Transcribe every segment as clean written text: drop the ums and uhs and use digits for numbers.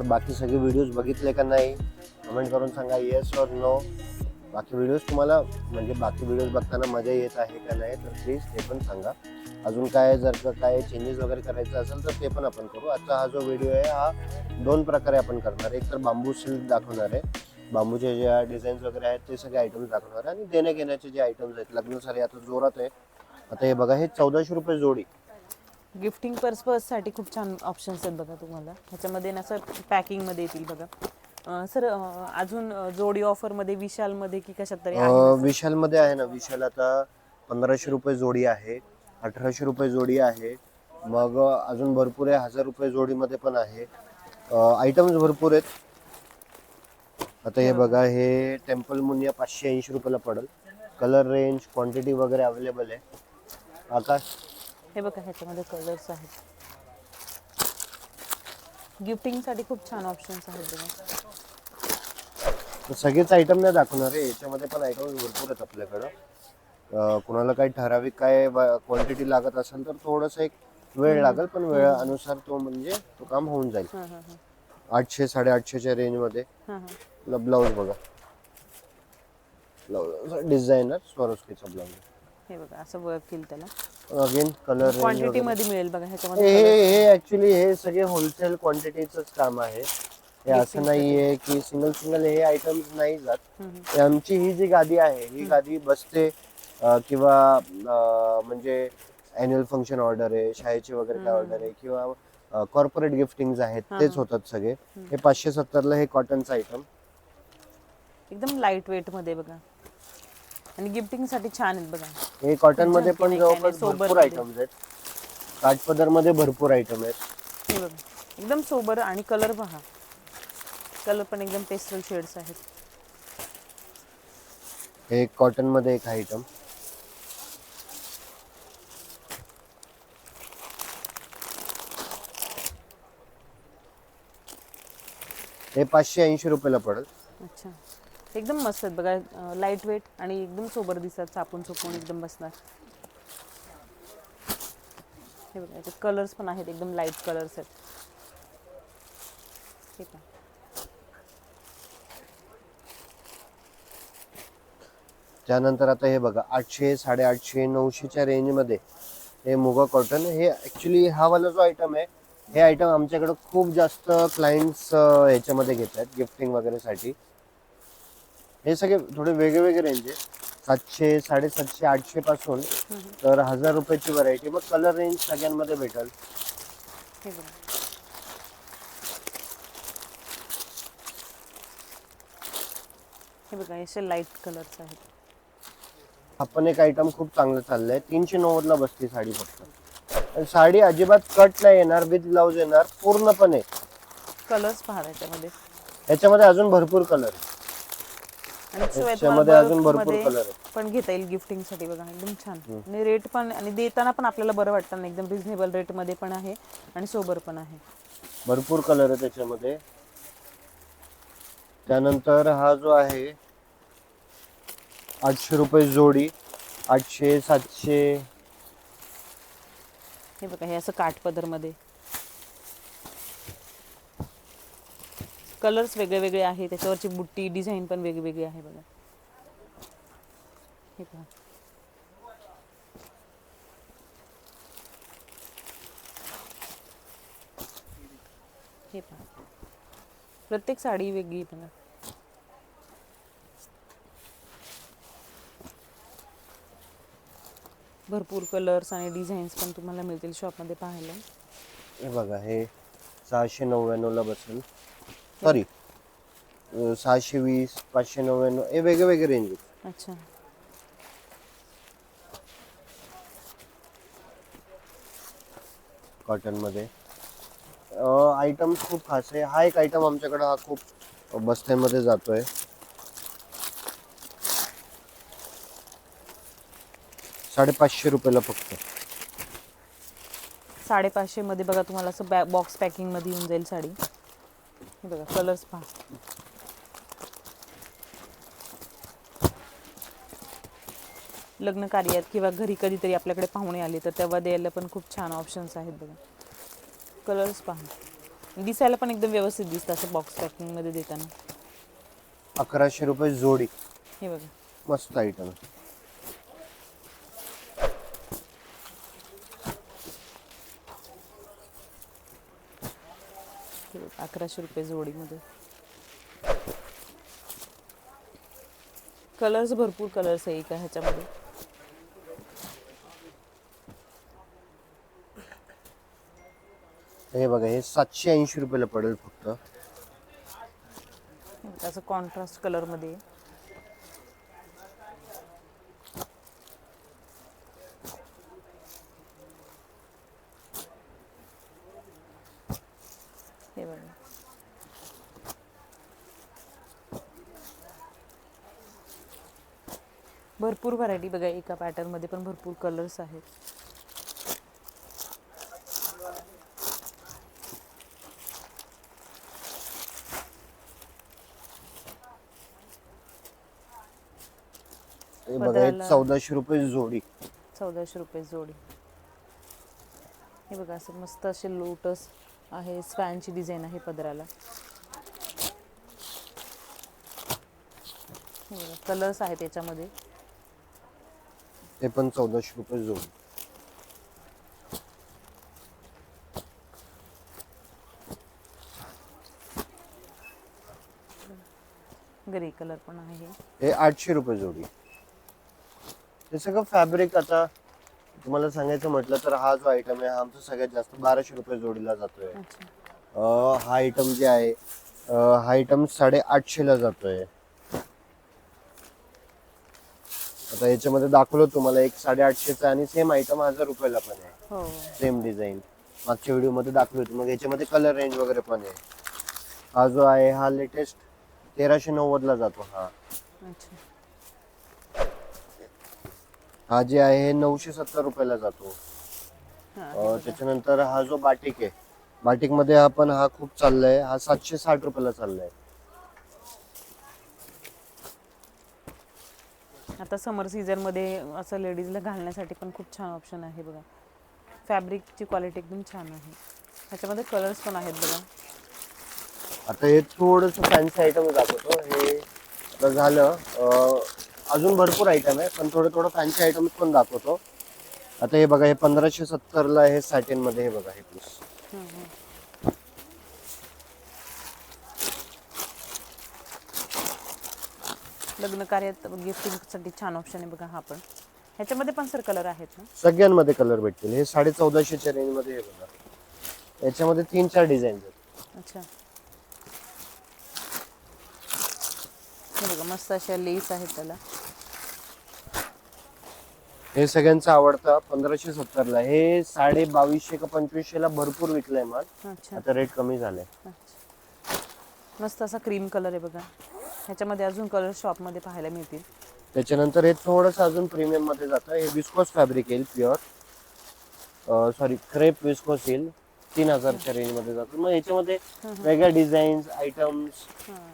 बाकी सगळे व्हिडिओज बघितले का नाही कमेंट करून सांगा, येस और नो. बाकी व्हिडिओज तुम्हाला म्हणजे बाकी व्हिडिओज बघताना मजा येत आहे का नाही तर प्लीज ते पण सांगा. अजून काय जर का काय चेंजेस वगैरे करायचं असेल तर ते पण आपण करू. आता हा जो व्हिडिओ आहे हा 2 प्रकारे आपण करणार आहे. एक तर बांबू सिल्क दाखवणार आहे, बांबूचे जे डिझाईन्स वगैरे आहेत ते सगळे आयटम्स दाखवणार आहे, आणि देण्या घेण्याचे जे आयटम्स आहेत लग्न सारी आता जोरात आहे. आता हे बघा, हे 1400 रुपये जोडी. गिफ्टिंग पर्पजसाठी खूप छान ऑप्शन्स आहेत बघा तुम्हाला. ह्याच्यामध्ये ना असं पॅकिंगमध्ये येतील बघा. सर अजून जोडी ऑफरमध्ये विशालमध्ये की कशात तरी आहे ना? विशालमध्ये आहे ना. विशाल आता 1500 रुपये जोडी आहे, 1800 रुपये जोडी आहे. मग अजून भरपूर आहे, 1000 रुपये जोडीमध्ये पण आहे. आयटम्स भरपूर आहेत. आता हे बघा, हे टेम्पल मुनिया 580 रुपयाला पडेल. कलर रेंज क्वांटिटी वगैरे अवेलेबल आहे. आकाश, हे बघा ह्याच्यामध्ये कलर्स आहेत. गिफ्टिंगसाठी खूप छान ऑप्शन्स आहेत बघा. सगळेच आयटम नाही दाखवणार आहे, याच्यामध्ये पण आयटम भरपूर आहेत आपल्याकडं. कुणाला काही ठराविक काय क्वांटिटी लागत असेल तर थोडंसं एक वेळ लागेल, पण वेळानुसार तो म्हणजे तो काम होऊन जाईल. 800 850च्या रेंजमध्ये. ब्लाऊज बघा, ब्लाऊज डिझायनर स्वरोस्कीचा ब्लाऊज. हे बघा असं वर्क केलं त्याला. अगेन कलर क्वांटिटी मध्ये मिळेल बघा ह्याच्यामध्ये. हे ऍक्च्युली हे सगळे होलसेल क्वांटिटीचंच काम आहे. हे असं नाहीये की सिंगल सिंगल हे आयटम्स नाही जात. आमची ही जी गादी आहे ही गादी बसते किंवा म्हणजे अॅन्युअल फंक्शन ऑर्डर आहे, शाळेची वगैरे काय ऑर्डर आहे किंवा कॉर्पोरेट गिफ्टिंग आहेत तेच होतात सगळे. हे 570ला हे कॉटनचं आयटम एकदम लाईट वेट मध्ये बघा, आणि गिफ्टिंग साठी छान आहेत बघा. हे कॉटन मध्ये पण जवळपास भरपूर आयटम्स आहेत. काठपदर मध्ये भरपूर आयटम आहेत. हे बघा एकदम सोबर, आणि कलर पहा, कलर पण एकदम पेस्टल शेड्स आहेत. हे कॉटन मध्ये एक आयटम. हे 580 रुपयाला पडेल. अच्छा, एकदम मस्त आहेत बघा, लाईट वेट आणि एकदम सोबर दिसतात, चापून चोपून एकदम बसणार. हे बघा याचे कलर्स पण आहेत, एकदम लाईट कलर्स आहेत. हे पहा. त्यानंतर आता हे बघा 800 850 900च्या रेंजमध्ये हे मुगा कॉटन. हे ऍक्च्युली हा वाला जो आयटम आहे हे आयटम आमच्याकडे खूप जास्त क्लायंट्स ह्याच्यामध्ये घेत आहेत गिफ्टिंग वगैरे साठी. हे सगळे थोडे वेगळे वेगळे रेंज आहे, 700 750 800 पासून तर 1000 रुपयाची व्हरायटी. मग कलर रेंज सगळ्यांमध्ये भेटेल. हे बघा हे बघा असे लाईट कलर्स आहेत. आपण एक आयटम खूप चांगलं चाललंय, 390ला बसती साडी फक्त. साडी अजिबात कट नाही येणार, विथ ब्लाऊज येणार पूर्णपणे. कलर्स पहा त्याच्यामध्ये. याच्यामध्ये अजून भरपूर कलर याच्यामध्ये अजून भरपूर कलर आहेत. पण घेता येईल गिफ्टिंग साठी बघा, एकदम छान. आणि रेट पण, आणि देताना पण आपल्याला बरं वाटतं ना, एकदम रिझनेबल रेट मध्ये पण आहे आणि सोबर पण आहे. भरपूर कलर आहे त्याच्यामध्ये. त्यानंतर हा जो आहे 800 रुपये जोडी, 800 700. हे बघा हे असं काठपदर मध्ये कलर्स वेगळे वेगळे आहे, त्याच्यावरची बुट्टी डिझाईन पण वेगवेगळी आहे बघा. हे पहा हे पहा, प्रत्येक साडी वेगळी बघा. भरपूर कलर्स आणि डिझाईन्स पण तुम्हाला मिळतील शॉपमध्ये पाहायला. हे बघा, हे 699ला बसेल. सॉरी 620 599 हे वेगळे वेगळे रेंज आहेत. अच्छा, कॉटन मध्ये आयटम खूप खास आहे. हा एक आयटम आमच्याकडे हा खूप बस्त्यांमध्ये जातोय. 550 रुपयाला फक्त. 550 मध्ये बघा तुम्हाला असं बॉक्स पॅकिंग मध्ये येऊन जाईल साडी. हे बघा कलर्स पहा. लग्न कार्यात किंवा घरी कधीतरी आपल्याकडे पाहुणे आले तर तेव्हा द्यायला पण खूप छान ऑप्शन्स आहेत बघा. कलर्स पहा. दिसायला पण एकदम व्यवस्थित दिसतं असं बॉक्स पॅकिंग मध्ये देताना. 1100 रुपये जोडी. हे बघा, मस्त आयटम. हे बघा 1100 रुपये जोडीमध्ये. कलर्स भरपूर कलर्स आहे एका ह्याच्यामध्ये. हे बघा, हे 780 रुपयाला पडेल फक्त. असं कॉन्ट्रास्ट कलर मध्ये आहे. हे बघा, भरपूर व्हरायटी बघा एका पॅटर्न मध्ये पण भरपूर कलर्स आहेत. हे बघा, हे 1400 रुपये जोडी. 1400 रुपये जोडी. हे बघा, असं मस्त असे लोटस आहे, स्पॅनची डिझाईन आहे पदराला. हे बघा, कलर्स आहेत याच्यामध्ये. ते पण 1400 रुपये जोडी. ग्रे कलर पण आहे. हे 800 रुपये जोडी. हे सगळं फॅब्रिक. आता तुम्हाला सांगायचं म्हटलं तर हा जो आयटम आहे हा आमचा सगळ्यात जास्त 1200 रुपये जोडीला जातोय. अच्छा, हा आयटम जे आहे हा आयटम 850 ला जातोय. आता याच्यामध्ये दाखवलं तुम्हाला एक 850चा आणि सेम आयटम 1000 रुपयाला पण आहे. हो, सेम डिझाईन मागच्या व्हिडिओ मध्ये दाखवली होती. मग याच्यामध्ये कलर रेंज वगैरे पण आहे. हा जो आहे हा लेटेस्ट 1390 ला जातो. अच्छा. हा जे आहे हे 970 रुपयाला जातो. हा, हे बघा. त्याच्यानंतर हा जो बाटिक आहे, बाटिक मध्ये हा पण हा खूप चाललाय. हा 760 रुपयाला चाललाय. आता समर सीझन मध्ये असं लेडीजला घालण्यासाठी पण खूप छान ऑप्शन आहे बघा. फॅब्रिकची क्वालिटी एकदम छान आहे. ह्याच्यामध्ये कलर्स पण आहेत बघा. आता हे थोडंसं फॅन्सी आयटम दाखवतो. हे आता झालं. अजून भरपूर आयटम आहे पण थोडं थोडं फॅन्सी आयटम पण दाखवतो. आता हे बघा, हे 1570 ला हे सॅटिन मध्ये. हे बघा, हे पीस लग्न कार्यात गिफ्टिंगसाठी छान ऑप्शन आहे बघा हा पण. ह्याच्यामध्ये पण सर कलर आहेत ना? सगळ्यांमध्ये कलर भेटतील. हे 1450 च्या रेंज मध्ये. हे बघा, याच्यामध्ये 3-4 डिझाईन आहेत. अच्छा, हे बघा, मस्त अशा लेस आहेत त्याला. हे सगळ्यांचं आवडतं. 1570 ला. हे 2250 का 2500 ला भरपूर विकलंय माल. अच्छा, आता रेट कमी झालाय. अच्छा. मस्त असा क्रीम कलर आहे बघा. ह्याच्यामध्ये अजून कलर शॉप मध्ये पाहायला मिळतील. त्याच्यानंतर हे थोडंसं अजून प्रीमियम मध्ये जातं. हे विस्कोस फॅब्रिक येईल प्युअर. सॉरी, क्रेप विस्कोस येईल. 3000च्या रेंज मध्ये जातो. मग याच्यामध्ये वेगळ्या डिझाईन्स, आयटम्स,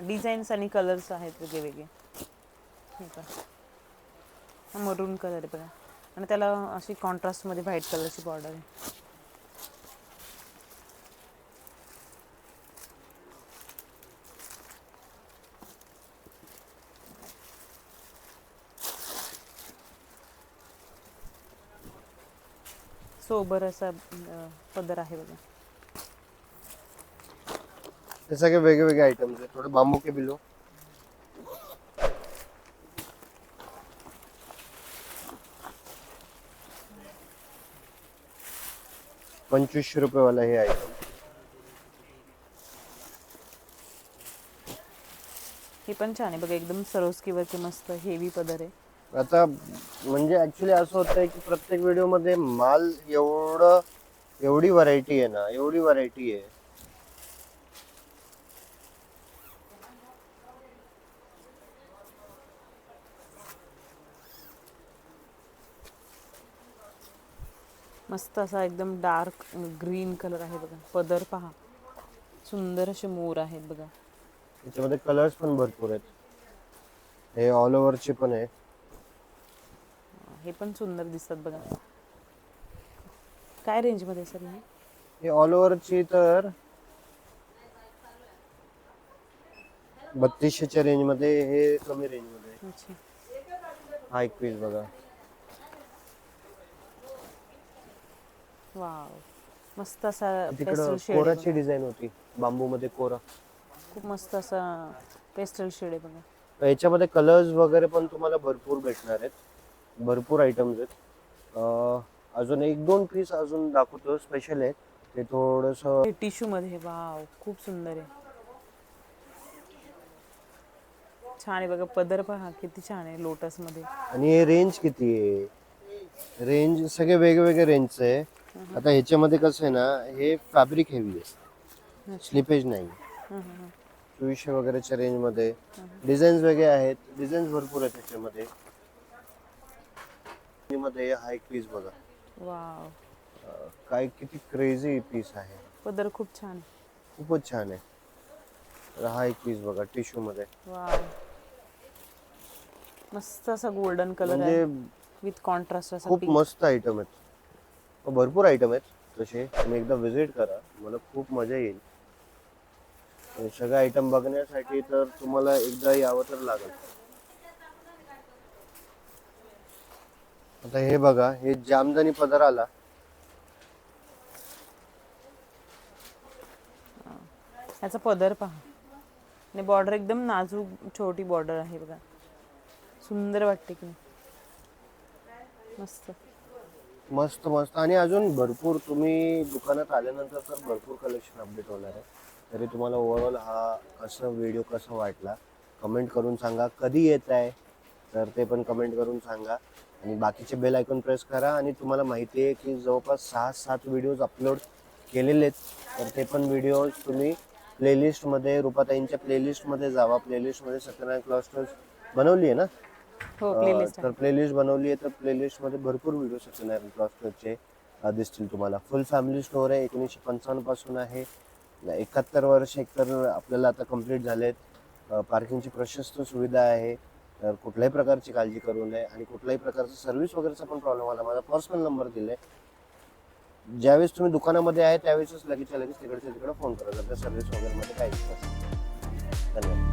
डिझाईन्स आणि कलर्स आहेत वेगवेगळे. हे पहा, मरून कलर आहे बघा आणि त्याला अशी कॉन्ट्रास्ट मध्ये व्हाईट कलरची बॉर्डर आहे. सोबर असा पदर आहे बघा. हे सगळे वेगवेगळे आयटम्स आहेत. थोडं बांबू के बिलो. ₹25 वाला हे आयटम. हे पण छान आहे बघा, एकदम सरोस्कीवरती मस्त हेवी पदर आहे. आता म्हणजे ऍक्च्युली असं होतंय की प्रत्येक व्हिडिओ मध्ये माल एवढी व्हरायटी आहे ना, एवढी व्हरायटी आहे. मस्त असा एकदम डार्क ग्रीन कलर आहे बघा. पदर पहा, सुंदर असे मोर आहेत बघा. याच्यामध्ये कलर्स पण भरपूर आहेत. हे ऑल ओव्हरचे पण आहे. हे पण सुंदर दिसतात बघा. काय रेंज मध्ये सर हे? हे ऑल ओव्हरची तर 3200च्या रेंज मध्ये, हे कमी रेंज मध्ये. अच्छा. हा एक पीस बघा. वाव, मस्त असा तिकडं पेस्टल शेड कोराची डिझाईन होती, बांबू मध्ये कोरा. खूप मस्त असा पेस्टल शेड आहे बघा. याच्यामध्ये कलर्स वगैरे पण तुम्हाला भरपूर भेटणार आहेत, भरपूर आयटम्स आहेत. अजून एक दोन पीस अजून दाखवतो, स्पेशल आहे ते थोडस. हे टिश्यू मध्ये, वाव खूप सुंदर आहे, छान आहे बघा. पदर पहा किती छान आहे लोटस मध्ये. आणि हे रेंज किती आहे, रेंज सगळे वेगवेगळे रेंजचे आहे. आता ह्याच्यामध्ये कसं आहे ना, हे फॅब्रिक हेवी आहे, स्लिपेज नाही. 2400 वगैरेच्या रेंज मध्ये डिझाईन्स वेगळे आहेत, डिझाईन्स भरपूर आहेत त्याच्यामध्ये. मध्ये हा एक पीस बघा, वाव, काय किती क्रेझी पीस आहे, पदर खूप छान, खूपच छान आहे. तर हा एक पीस बघा टिश्यू मध्ये, वाव, मस्त असा गोल्डन कलर म्हणजे आहे विथ कॉन्ट्रास्ट असा खूप pink. मस्त आयटम आहेत, भरपूर आयटम आहेत तसे. तुम्ही एकदा विजिट करा, मला खूप मजा येईल. हे सगळे आयटम बघण्यासाठी तर तुम्हाला एकदा यावं तर लागेल. आता हे बघा, हे जामदानी पदर आला. याचा पदर पहा, आणि बॉर्डर एकदम नाजूक छोटी बॉर्डर आहे बघा, सुंदर वाटते की मस्त. मस्त मस्त. आणि अजून भरपूर, तुम्ही दुकानात आल्यानंतर तर भरपूर कलेक्शन अपडेट होणार आहे. तरी तुम्हाला ओव्हरऑल हा व्हिडिओ कसा वाटला कमेंट करून सांगा. कधी येत आहे तर ते पण कमेंट करून सांगा. आणि बाकीचे बेल आयकॉन प्रेस करा. आणि तुम्हाला माहिती आहे की जवळपास 6-7 व्हिडिओज अपलोड केलेले आहेत, तर ते पण व्हिडिओज तुम्ही प्लेलिस्टमध्ये, रूपाताईंच्या प्लेलिस्टमध्ये जावा. प्लेलिस्टमध्ये सत्यनारायण क्लॉस्टर्स बनवली आहे ना, हो प्लेलिस्ट तर प्लेलिस्ट बनवली आहे. तर प्लेलिस्टमध्ये भरपूर व्हिडिओ सत्यनारायण क्लॉस्टरचे दिसतील तुम्हाला. फुल फॅमिली स्टोअर आहे, 1955 पासून आहे. 71 वर्ष एकतर आपल्याला आता कंप्लीट झालेत. पार्किंगची प्रशस्त सुविधा आहे, तर कुठल्याही प्रकारची काळजी करू नये. आणि कुठल्याही प्रकारचा सर्व्हिस वगैरेचा पण प्रॉब्लेम आला, माझा पर्सनल नंबर दिलाय. ज्यावेळेस तुम्ही दुकानामध्ये आहे त्यावेळेसच लगेच तिकडे फोन करा जर त्या सर्व्हिस वगैरे मध्ये काही असेल. धन्यवाद.